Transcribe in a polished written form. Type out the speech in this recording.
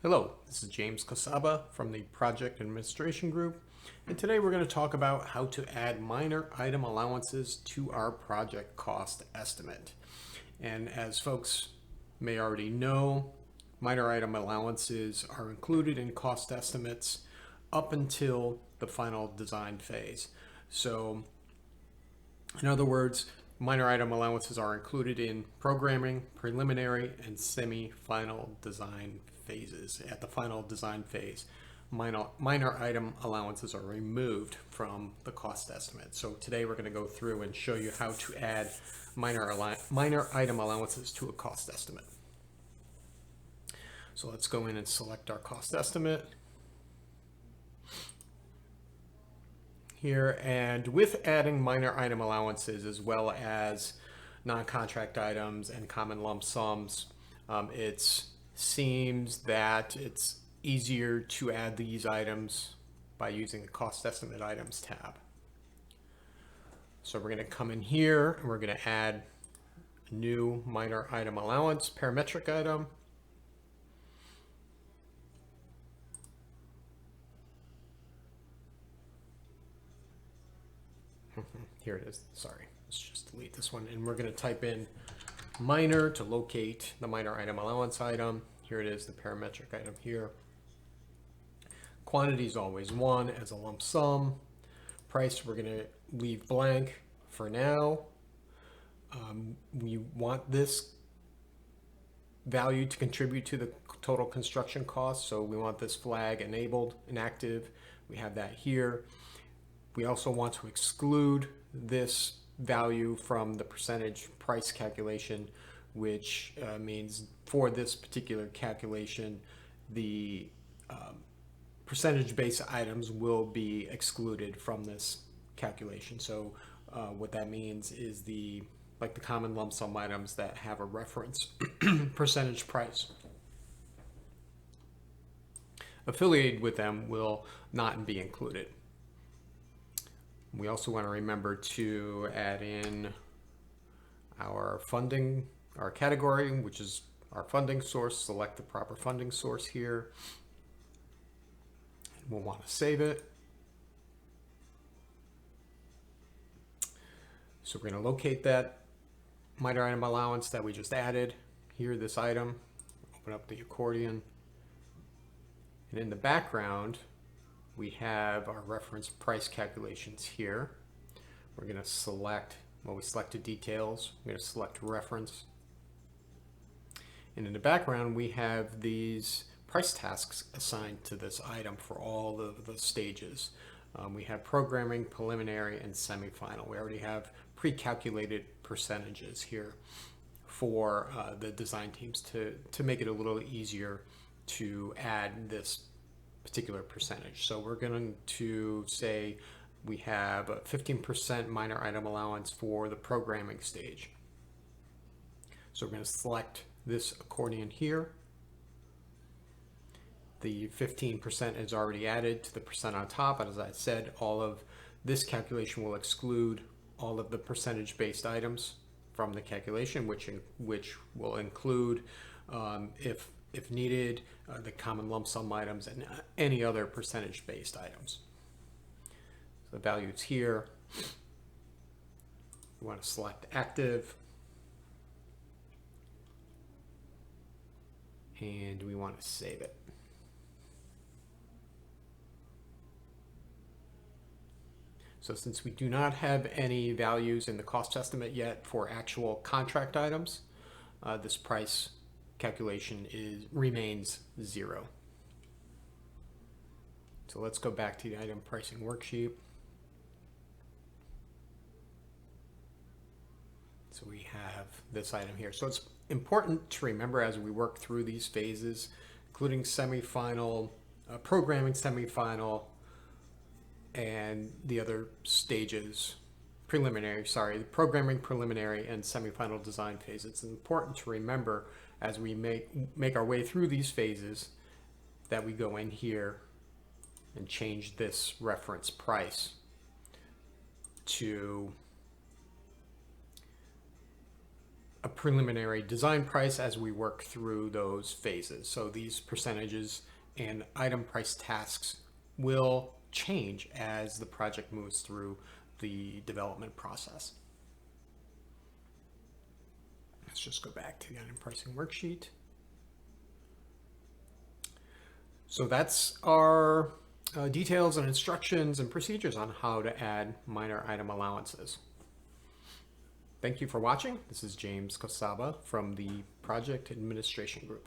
Hello, this is James Kosaba from the Project Administration Group, and today we're going to talk about how to add minor item allowances to our project cost estimate. And as folks may already know, minor item allowances are included in cost estimates up until the final design phase. So, in other words, minor item allowances are included in programming, preliminary, and semi-final design phases. At the final design phase, minor item allowances are removed from the cost estimate. So today we're going to go through and show you how to add minor item allowances to a cost estimate. So let's go in and select our cost estimate here, and with adding minor item allowances as well as non-contract items and common lump sums, it seems that it's easier to add these items by using the cost estimate items tab. So we're going to come in here and we're going to add a new minor item allowance parametric item. Here it is. Sorry, let's just delete this one. And we're going to type in minor to locate the minor item allowance item. Here it is, the parametric item here. Quantity is always 1 as a lump sum. Price we're going to leave blank for now. We want this value to contribute to the total construction cost, so we want this flag enabled and active. We have that here. We also want to exclude this value from the percentage price calculation, which means for this particular calculation, the percentage based items will be excluded from this calculation. So what that means is the common lump sum items that have a reference percentage price affiliated with them will not be included. We also want to remember to add in our funding, our category, which is our funding source. Select the proper funding source here. We'll want to save it. So we're going to locate that minor item allowance that we just added. Here, this item. Open up the accordion. And in the background, we have our reference price calculations here. We're going to select, well, we selected details. We're going to select reference. And in the background, we have these price tasks assigned to this item for all of the stages. We have programming, preliminary, and semi-final. We already have pre-calculated percentages here for the design teams to make it a little easier to add this particular percentage. So we're going to say we have a 15% minor item allowance for the programming stage. So we're going to select this accordion here. The 15% is already added to the percent on top, and as I said, all of this calculation will exclude all of the percentage based items from the calculation, which will include, if needed, the common lump sum items and any other percentage based items. So the value is here. We want to select active, and we want to save it. So since we do not have any values in the cost estimate yet for actual contract items, this price calculation remains 0. So let's go back to the item pricing worksheet. So we have this item here. So it's important to remember as we work through these phases, including semi-final, programming semi-final, and the other stages, the programming, preliminary, and semi-final design phase. It's important to remember as we make our way through these phases that we go in here and change this reference price to a preliminary design price as we work through those phases. So these percentages and item price tasks will change as the project moves through the development process. Let's just go back to the item pricing worksheet. So that's our details and instructions and procedures on how to add minor item allowances. Thank you for watching. This is James Kosaba from the Project Administration Group.